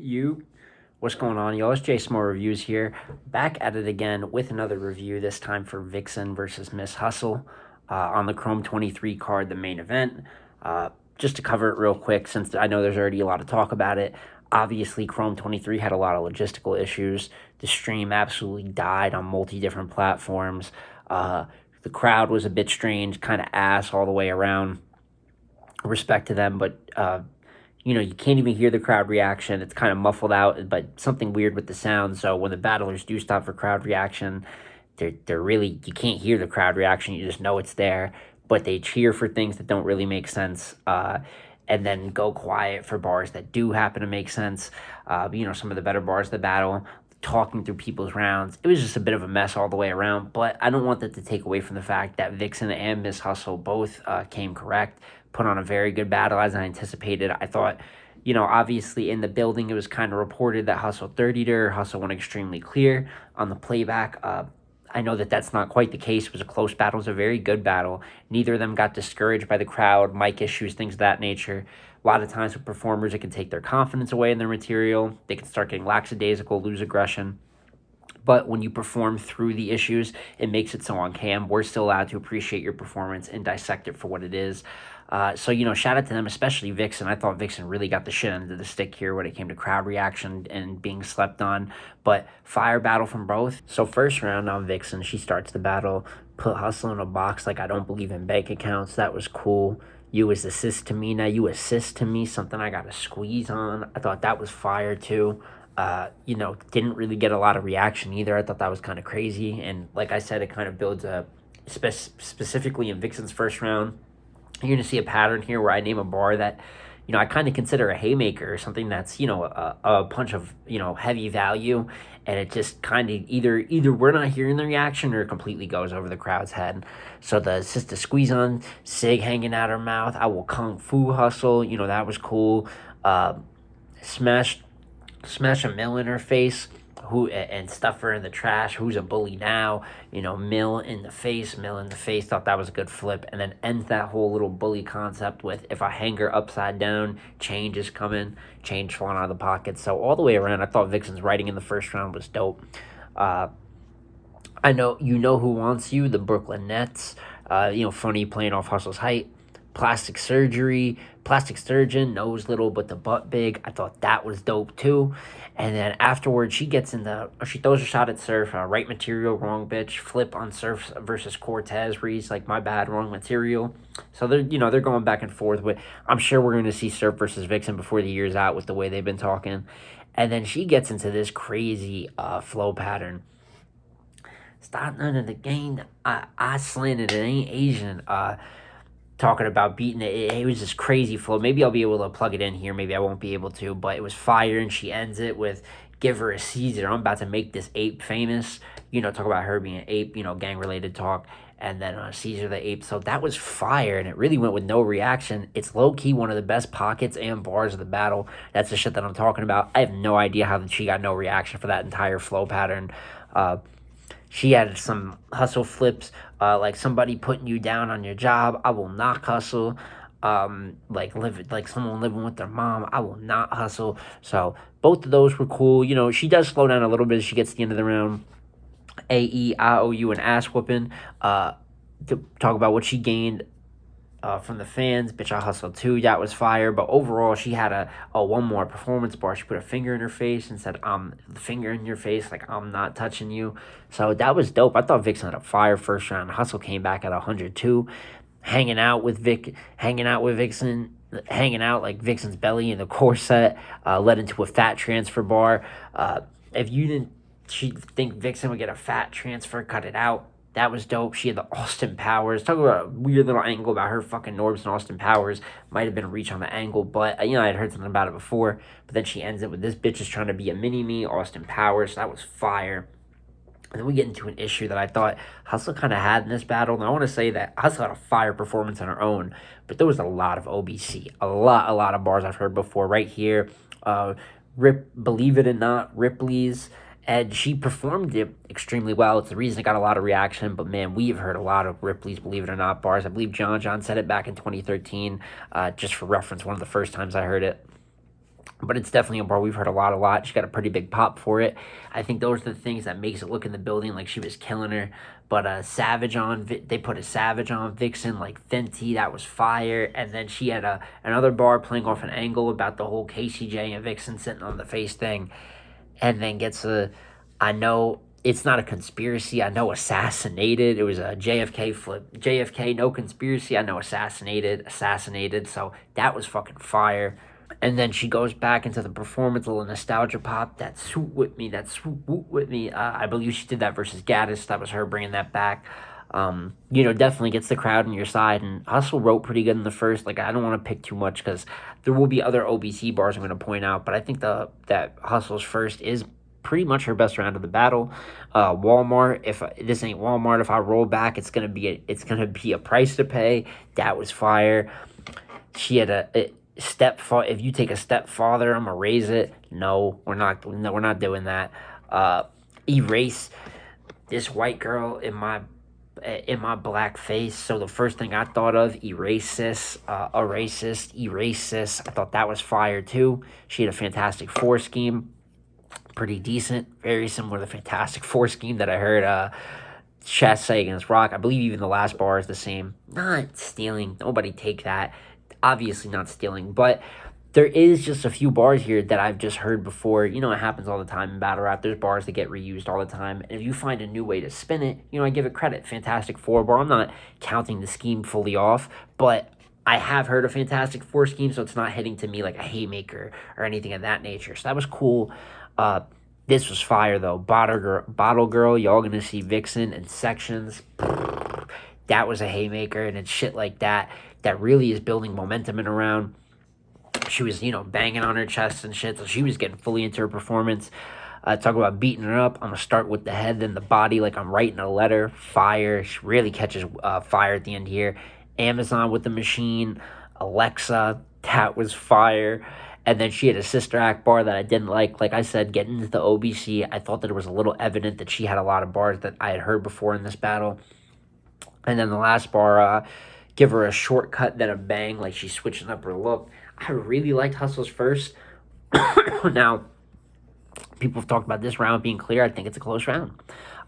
You, what's going on, y'all? It's Jay Small Reviews here, back at it again with another review. This time for Viixen versus Miss Hustle on the Chrome 23 card, the main event. Just to cover it real quick, since I know there's already a lot of talk about it. Obviously, Chrome 23 had a lot of logistical issues. The stream absolutely died on multi different platforms. The crowd was a bit strange, kind of ass all the way around. Respect to them, but you can't even hear the crowd reaction. It's kind of muffled out, but something weird with the sound. So when the battlers do stop for crowd reaction, they're really, you can't hear the crowd reaction. You just know it's there. But they cheer for things that don't really make sense, and then go quiet for bars that do happen to make sense. Some of the better bars of the battle, talking through people's rounds. It was just a bit of a mess all the way around, but I don't want that to take away from the fact that Viixen and Miss Hustle both came correct, put on a very good battle as I anticipated. I thought, obviously in the building it was kind of reported that Hustle 30'd her. Hustle went extremely clear on the playback. I know that that's not quite the case. It was a close battle. It was a very good battle. Neither of them got discouraged by the crowd, mic issues, things of that nature. A lot of times with performers, it can take their confidence away in their material. They can start getting lackadaisical, lose aggression. But when you perform through the issues, it makes it so on cam, we're still allowed to appreciate your performance and dissect it for what it is. Shout out to them, especially Viixen. I thought Viixen really got the shit under the stick here when it came to crowd reaction and being slept on. But fire battle from both. So first round on Viixen, she starts the battle, put Hustle in a box like I don't believe in bank accounts. That was cool. You assist to me, now you assist to me, something I got to squeeze on. I thought that was fire too. Didn't really get a lot of reaction either. I thought that was kind of crazy. And like I said, it kind of builds a, specifically in Viixen's first round, you're going to see a pattern here where I name a bar that, I kind of consider a haymaker or something that's, a punch of, heavy value. And it just kind of either we're not hearing the reaction or it completely goes over the crowd's head. So the sister squeeze on, Sig hanging out her mouth. I will Kung Fu Hustle. That was cool. Smash a mill in her face, who and stuff her in the trash. Who's a bully now? Mill in the face. Thought that was a good flip, and then ends that whole little bully concept with, if I hang her upside down, change is coming, change falling out of the pocket. So all the way around, I thought Viixen's writing in the first round was dope. I know who wants you, the Brooklyn Nets. Funny playing off Hustle's height. Plastic surgeon, nose little but the butt big. I thought that was dope too. And then afterwards, she throws a shot at Surf, right material, wrong bitch, flip on Surf versus Cortez, where he's like, my bad, wrong material. So they're going back and forth with. I'm sure we're going to see Surf versus Viixen before the year's out with the way they've been talking. And then she gets into this crazy flow pattern. Stop none of the game. I slanted it. Ain't Asian. Talking about beating it. It was this crazy flow. Maybe I'll be able to plug it in here. Maybe I won't be able to, but it was fire, and she ends it with, give her a Caesar. I'm about to make this ape famous. Talk about her being an ape, gang-related talk. And then Caesar the ape. So that was fire, and it really went with no reaction. It's low-key one of the best pockets and bars of the battle. That's the shit that I'm talking about. I have no idea how she got no reaction for that entire flow pattern. She had some hustle flips, like somebody putting you down on your job. I will not hustle. Like someone living with their mom. I will not hustle. So both of those were cool. She does slow down a little bit as she gets to the end of the round. AEIOU and ass whooping. To talk about what she gained from the fans. Bitch, I hustled too. That was fire. But overall, she had a one more performance bar. She put a finger in her face and said, finger in your face, like, I'm not touching you. So that was dope. I thought Viixen had a fire first round. Hustle came back at 102. Hanging out with Viixen, hanging out like Viixen's belly in the corset, led into a fat transfer bar. If you didn't think Viixen would get a fat transfer, cut it out. That was dope. She had the Austin Powers. Talk about a weird little angle about her fucking Norbs and Austin Powers. Might have been a reach on the angle, but I had heard something about it before. But then she ends it with, this bitch is trying to be a mini-me, Austin Powers. So that was fire. And then we get into an issue that I thought Hustle kind of had in this battle. And I want to say that Hustle had a fire performance on her own, but there was a lot of OBC. A lot of bars I've heard before right here. Believe it or not, Ripley's. And she performed it extremely well. It's the reason it got a lot of reaction. But, man, we have heard a lot of Ripley's Believe It or Not bars. I believe John said it back in 2013, just for reference, one of the first times I heard it. but it's definitely a bar we've heard a lot. She got a pretty big pop for it. I think those are the things that makes it look in the building like she was killing her. But Savage on, they put a Savage on Viixen, like Fenty, that was fire. And then she had another bar playing off an angle about the whole KCJ and Viixen sitting on the face thing, and then gets I know it's not a conspiracy. I know assassinated. It was a JFK flip. JFK, no conspiracy. I know assassinated. So that was fucking fire. And then she goes back into the performance, a little nostalgia pop. That swoop with me, that swoop whoop with me. I believe she did that versus Gaddis. That was her bringing that back. Definitely gets the crowd on your side. And Hustle wrote pretty good in the first. Like, I don't want to pick too much because there will be other OBC bars I'm going to point out. But I think that Hustle's first is pretty much her best round of the battle. Walmart, if this ain't Walmart, if I roll back, it's gonna be a price to pay. That was fire. She had a if you take a step father, I'm gonna raise it. No, we're not. No, we're not doing that. Erase this white girl in my black face. So the first thing I thought of, erase this. I thought that was fire too. She had a fantastic four scheme, pretty decent, very similar to the Fantastic Four scheme that I heard Chess say against Rock. I believe even the last bar is the same. Not stealing. Nobody take that. Obviously not stealing, but there is just a few bars here that I've just heard before. It happens all the time in battle rap. There's bars that get reused all the time. And if you find a new way to spin it, I give it credit. Fantastic Four bar. I'm not counting the scheme fully off, but I have heard a Fantastic Four scheme, so it's not hitting to me like a haymaker or anything of that nature. So that was cool. This was fire though. Bottle Girl, y'all gonna see Viixen in sections. That was a haymaker, and it's shit like that that really is building momentum in a round. She was, banging on her chest and shit, so she was getting fully into her performance. Talk about beating her up. I'm gonna start with the head, then the body, like I'm writing a letter. Fire. She really catches fire at the end here. Amazon with the machine. Alexa, that was fire. And then she had a sister act bar that I didn't like. Like I said, getting into the OBC, I thought that it was a little evident that she had a lot of bars that I had heard before in this battle. And then the last bar, give her a shortcut, then a bang, like she's switching up her look. I really liked Hustle's first. Now, people have talked about this round being clear. I think it's a close round.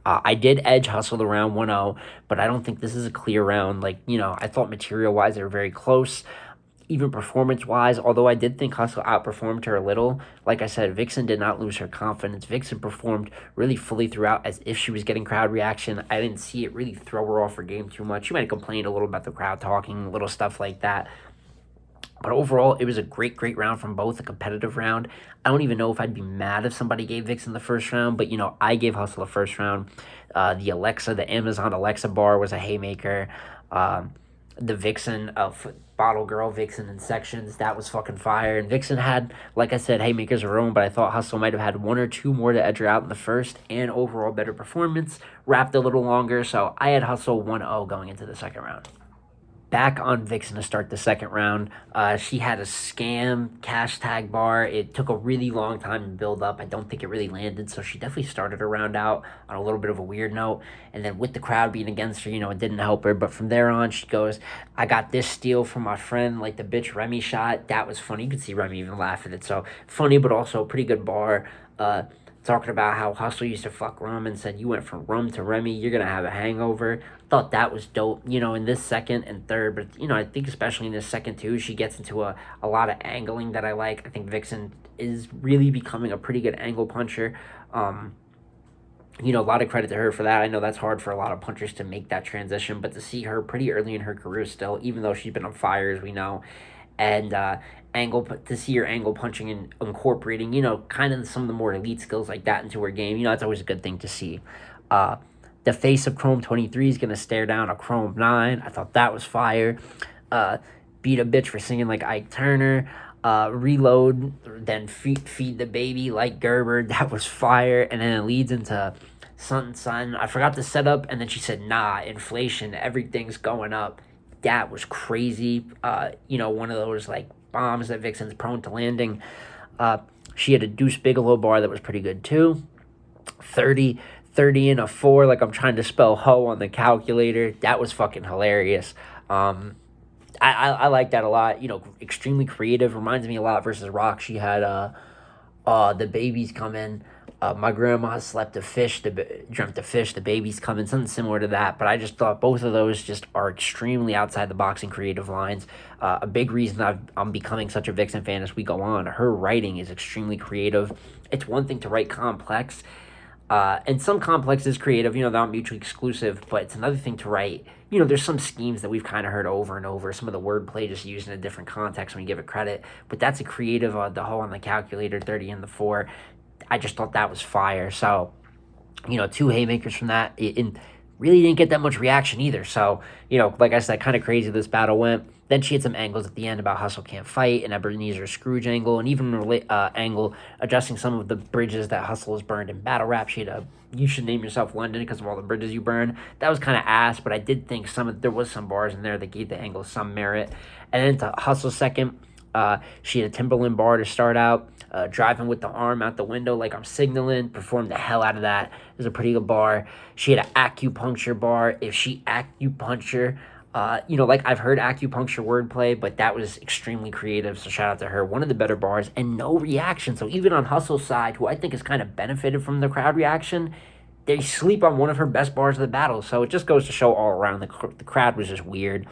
I did edge Hustle the round 1-0, but I don't think this is a clear round. I thought material-wise they were very close. Even performance-wise, although I did think Hustle outperformed her a little, like I said, Viixen did not lose her confidence. Viixen performed really fully throughout as if she was getting crowd reaction. I didn't see it really throw her off her game too much. She might have complained a little about the crowd talking, little stuff like that. But overall, it was a great round from both, a competitive round. I don't even know if I'd be mad if somebody gave Viixen the first round, but, I gave Hustle the first round. The Amazon Alexa bar was a haymaker. The Viixen Bottle Girl, Viixen in sections, that was fucking fire. And Viixen had, like I said, haymakers of her own, but I thought Hustle might have had one or two more to edge her out in the first, and overall better performance, wrapped a little longer, so I had Hustle 1-0 going into the second round. Back on Viixen to start the second round. She had a scam cash tag bar. It took a really long time to build up. I don't think it really landed, so she definitely started her round out on a little bit of a weird note. And then with the crowd being against her, it didn't help her. But from there on, she goes, I got this steal from my friend, like the bitch Remy shot. That was funny. You could see Remy even laugh at it. So funny, but also a pretty good bar. Talking about how Hustle used to fuck rum and said, you went from rum to Remy, you're going to have a hangover. Thought that was dope, in this second and third. But, I think especially in this second, too, she gets into a lot of angling that I like. I think Viixen is really becoming a pretty good angle puncher. A lot of credit to her for that. I know that's hard for a lot of punchers to make that transition, but to see her pretty early in her career still, even though she's been on fire, as we know, and to see her angle punching and incorporating, kind of some of the more elite skills like that into her game, that's always a good thing to see. The face of Chrome 23 is going to stare down a Chrome 9. I thought that was fire. Beat a bitch for singing like Ike Turner. Reload, then feed the baby like Gerber. That was fire. And then it leads into Son. I forgot the setup, and then she said, nah, inflation, everything's going up. That was crazy. One of those like bombs that Viixen's prone to landing. She had a Deuce Bigelow bar that was pretty good too. 30 and a 4, like I'm trying to spell hoe on the calculator. That was fucking hilarious. I like that a lot. Extremely creative. Reminds me a lot versus Rock. She had the babies come in. My grandma slept a fish, dreamt a fish, the babies come in, something similar to that. But I just thought both of those just are extremely outside the box and creative lines. A big reason I'm becoming such a Vixen fan as we go on. Her writing is extremely creative. It's one thing to write complex, and some complex is creative, they're not mutually exclusive, but it's another thing to write. There's some schemes that we've kind of heard over and over, some of the wordplay just used in a different context when you give it credit, but that's a creative, the hoe on the calculator, 30 and the 4. I just thought that was fire. So, two haymakers from that. And really didn't get that much reaction either. So, like I said, kind of crazy this battle went. Then she had some angles at the end about Hustle can't fight, and Ebenezer Scrooge angle, and even angle adjusting some of the bridges that Hustle has burned in battle rap. She had a "You should name yourself London" because of all the bridges you burn. That was kind of ass, but I did think there was some bars in there that gave the angle some merit. And then to Hustle second, she had a Timberland bar to start out, driving with the arm out the window like I'm signaling, performed the hell out of that. It was a pretty good bar. She had an acupuncture bar. If she acupuncture, like I've heard acupuncture wordplay, but that was extremely creative, so shout out to her. One of the better bars, and no reaction. So even on Hustle's side, who I think has kind of benefited from the crowd reaction, they sleep on one of her best bars of the battle. So it just goes to show all around the crowd was just weird.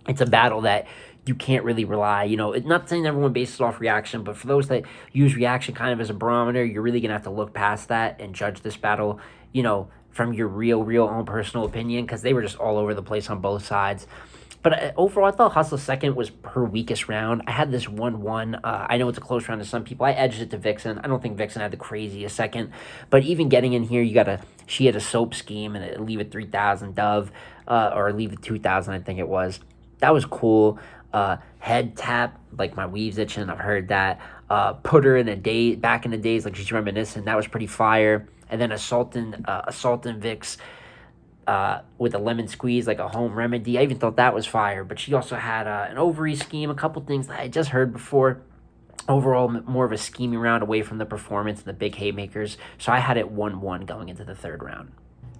It's a battle that you can't really rely, not saying everyone bases off reaction, but for those that use reaction kind of as a barometer, you're really going to have to look past that and judge this battle, from your real own personal opinion, because they were just all over the place on both sides. But overall, I thought Hustle's second was her weakest round. I had this 1-1. I know it's a close round to some people. I edged it to Viixen. I don't think Viixen had the craziest second. But even getting in here, she had a soap scheme and a leave it 3,000 Dove, or leave it 2,000, I think it was. That was cool. Head tap, like my weave's itching. I've heard that. Put her in back in the days, like she's reminiscent. That was pretty fire. And then assaulting Vix with a lemon squeeze, like a home remedy. I even thought that was fire. But she also had an ovary scheme, a couple things that I just heard before. Overall, more of a scheming round away from the performance and the big haymakers. So I had it 1-1 going into the third round.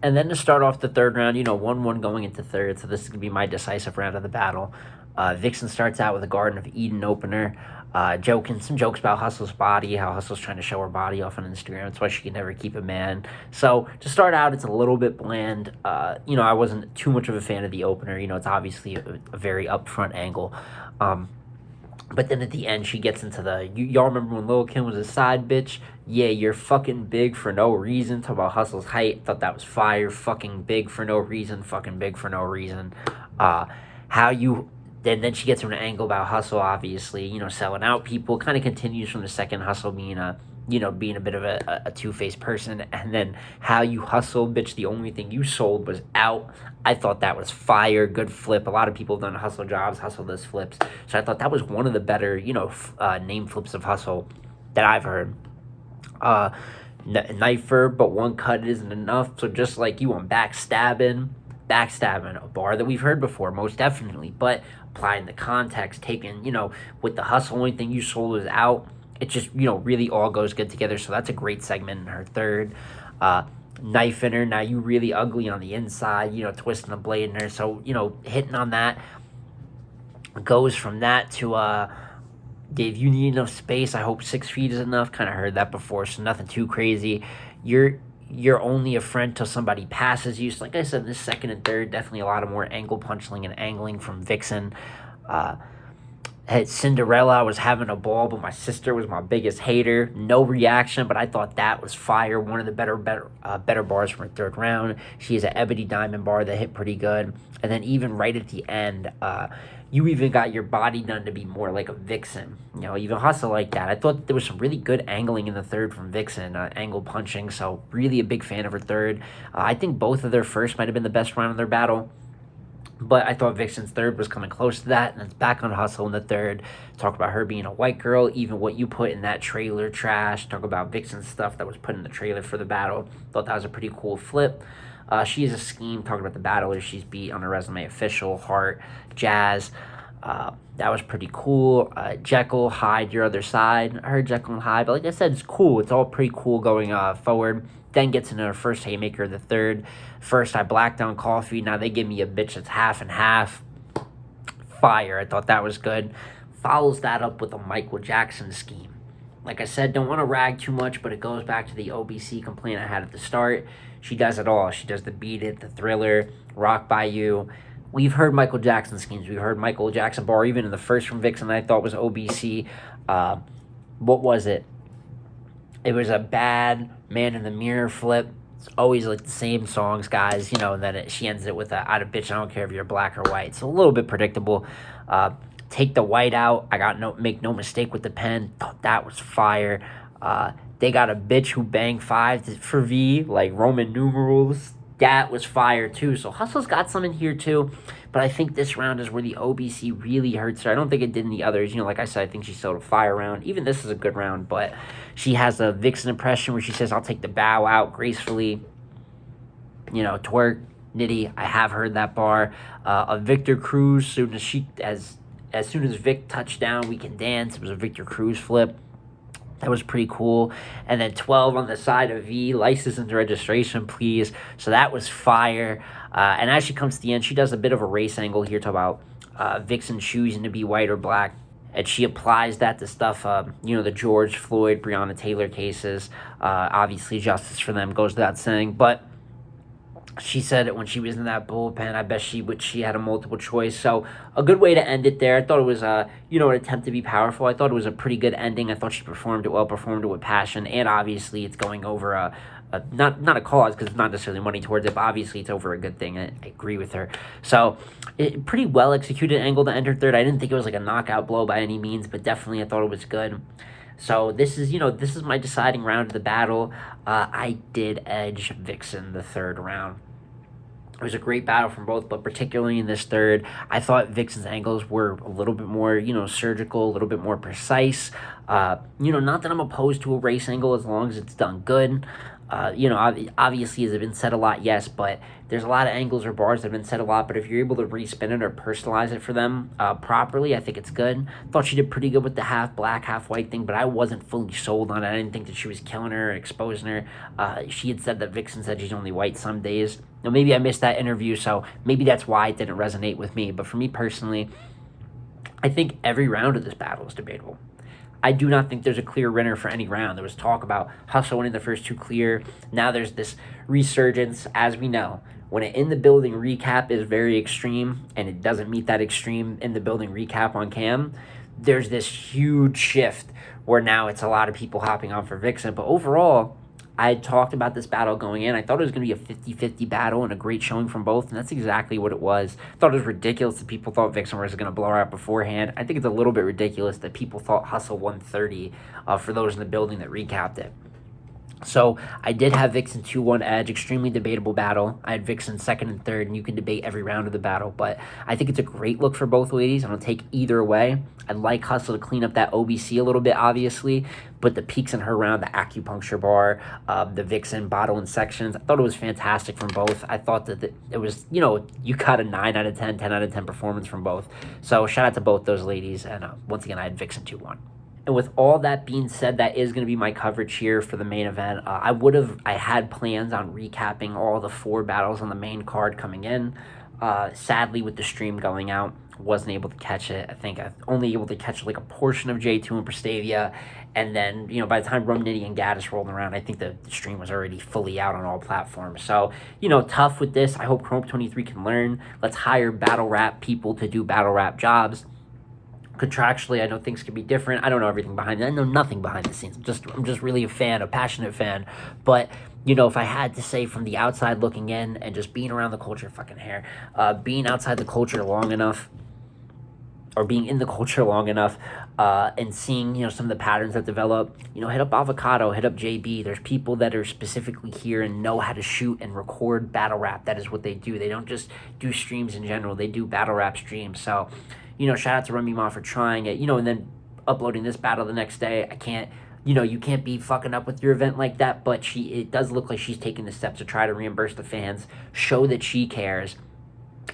And then to start off the third round, 1-1 going into third. So this is going to be my decisive round of the battle. Viixen starts out with a Garden of Eden opener, some jokes about Hustle's body, how Hustle's trying to show her body off on Instagram. That's why she can never keep a man. So to start out, it's a little bit bland. I wasn't too much of a fan of the opener. It's obviously a very upfront angle. But then at the end, she gets into y'all remember when Lil' Kim was a side bitch? Yeah, you're fucking big for no reason. Talk about Hustle's height. Thought that was fire. Fucking big for no reason. Fucking big for no reason. Then she gets from an angle about Hustle, obviously, selling out people. Kind of continues from the second, Hustle being a bit of a two-faced person. And then how you hustle, bitch, the only thing you sold was out. I thought that was fire, good flip. A lot of people have done Hustle jobs, Hustle does flips. So I thought that was one of the better, name flips of Hustle that I've heard. Knifer, but one cut isn't enough. So just like you on backstabbing, a bar that we've heard before, most definitely. But applying the context, taking, with the Hustle, only thing you sold was out. It just, really all goes good together. So that's a great segment in her third. Knife in her. Now you really ugly on the inside, twisting the blade in her. So, hitting on that. Goes from that to, Dave, you need enough space. I hope 6 feet is enough. Kind of heard that before, so nothing too crazy. You're only a friend till somebody passes you. So like I said, this second and third, definitely a lot of more angle punching and angling from Viixen. At Cinderella, I was having a ball, but my sister was my biggest hater. No reaction, but I thought that was fire. One of the better bars from her third round. She has an Ebony Diamond bar that hit pretty good. And then even right at the end, you even got your body done to be more like a Viixen. Even Hustle like that. I thought there was some really good angling in the third from Viixen, angle punching. So really a big fan of her third. I think both of their first might have been the best round of their battle. But I thought Viixen's third was coming close to that, and it's back on Hustle in the third. Talk about her being a white girl, even what you put in that trailer trash. Talk about Viixen's stuff that was put in the trailer for the battle. Thought that was a pretty cool flip. She has a scheme talking about the battlers she's beat on her resume: Official, Heart, Jazz. That was pretty cool. Jekyll, Hyde, your other side. I heard Jekyll and Hyde, but like I said, it's cool. It's all pretty cool going forward. Then gets into her first haymaker, the third. First, I blacked on coffee. Now they give me a bitch that's half and half. fire. I thought that was good. Follows that up with a Michael Jackson scheme. Like I said, don't want to rag too much, but it goes back to the OBC complaint I had at the start. She does it all. She does the Beat It, the Thriller, Rock By You. We've heard Michael Jackson schemes. We've heard Michael Jackson bar, even in the first from Viixen I thought was OBC. What was it? It was a bad Man in the Mirror flip. It's always like the same songs, guys. And then she ends it with "Out of bitch, I don't care if you're black or white." It's a little bit predictable. Take the white out. I got make no mistake with the pen. Thought that was fire. They got a bitch who banged 5 for V, like Roman numerals. That was fire too. So Hustle's got some in here too. But I think this round is where the OBC really hurts her. I don't think it did in the others. Like I said, I think she still had a fire round. Even this is a good round, but she has a Viixen impression where she says, "I'll take the bow out gracefully." Twerk, Nitty. I have heard that bar. A Victor Cruz, as soon as Vic touched down, we can dance. It was a Victor Cruz flip. That was pretty cool. And then 12 on the side of V, license and registration, please. So that was fire. And as she comes to the end, she does a bit of a race angle here, talk about Viixen choosing to be white or black. And she applies that to stuff, the George Floyd, Breonna Taylor cases. Obviously, justice for them goes without saying. But she said it when she was in that bullpen. I bet she had a multiple choice. So a good way to end it there. I thought it was an attempt to be powerful. I thought it was a pretty good ending. I thought she performed it well, performed it with passion, and obviously it's going over not a cause because it's not necessarily money towards it, but obviously it's over a good thing. I agree with her. So pretty well executed angle to end her third. I didn't think it was like a knockout blow by any means, but definitely I thought it was good. So this is my deciding round of the battle. I did edge Viixen the third round. It was a great battle from both, but particularly in this third, I thought Viixen's angles were a little bit more, surgical, a little bit more precise. Not that I'm opposed to a race angle as long as it's done good. Obviously, as it's been said a lot, yes, but there's a lot of angles or bars that have been said a lot, but if you're able to respin it or personalize it for them properly, I think it's good. Thought she did pretty good with the half black, half white thing, but I wasn't fully sold on it. I didn't think that she was killing her or exposing her. She had said that Viixen said she's only white some days. Now, maybe I missed that interview, so maybe that's why it didn't resonate with me, but for me personally, I think every round of this battle is debatable. I do not think there's a clear winner for any round. There was talk about Hustle winning the first two clear. Now there's this resurgence, as we know. When an in the building recap is very extreme and it doesn't meet that extreme in the building recap on cam, there's this huge shift where now it's a lot of people hopping on for Viixen. But overall, I had talked about this battle going in. I thought it was going to be a 50-50 battle and a great showing from both, and that's exactly what it was. I thought it was ridiculous that people thought Viixen was going to blow her out beforehand. I think it's a little bit ridiculous that people thought Hustle 130 for those in the building that recapped it. So I did have Viixen 2-1 edge, extremely debatable battle. I had Viixen second and third, and you can debate every round of the battle, but I think it's a great look for both ladies. I don't take either way. I'd like Hustle to clean up that OBC a little bit, obviously, but the peaks in her round, the acupuncture bar, the Viixen bottle and sections, I thought it was fantastic from both. I thought that it was, you got a 9 out of 10, 10 out of 10 performance from both. So shout out to both those ladies, and once again, I had Viixen 2-1. And with all that being said, that is going to be my coverage here for the main event. I had plans on recapping all the 4 battles on the main card coming in. Sadly, with the stream going out, wasn't able to catch it. I think I'm only able to catch like a portion of J2 and Prestavia. And then, by the time Rum Nitty and Gaddis rolled around, I think the stream was already fully out on all platforms. So, tough with this. I hope Chrome 23 can learn. Let's hire battle rap people to do battle rap jobs. Contractually, I know things could be different. I don't know everything behind it. I know nothing behind the scenes. I'm just really a passionate fan. But, if I had to say from the outside looking in and just being around the culture, being outside the culture long enough, or being in the culture long enough, and seeing, some of the patterns that develop, hit up Avocado, hit up JB. There's people that are specifically here and know how to shoot and record battle rap. That is what they do. They don't just do streams in general. They do battle rap streams. So, shout out to Remy Ma for trying it, and then uploading this battle the next day. I can't, you can't be fucking up with your event like that, but it does look like she's taking the steps to try to reimburse the fans, show that she cares.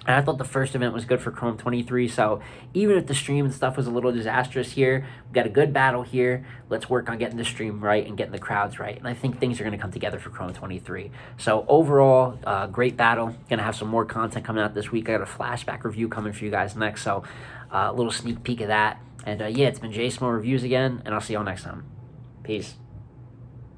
And I thought the first event was good for Chrome 23. So even if the stream and stuff was a little disastrous here, we got a good battle here. Let's work on getting the stream right and getting the crowds right. And I think things are going to come together for Chrome 23. So overall, great battle. Going to have some more content coming out this week. I got a flashback review coming for you guys next. So a little sneak peek of that. And yeah, it's been J Smo Reviews again, and I'll see y'all next time. Peace.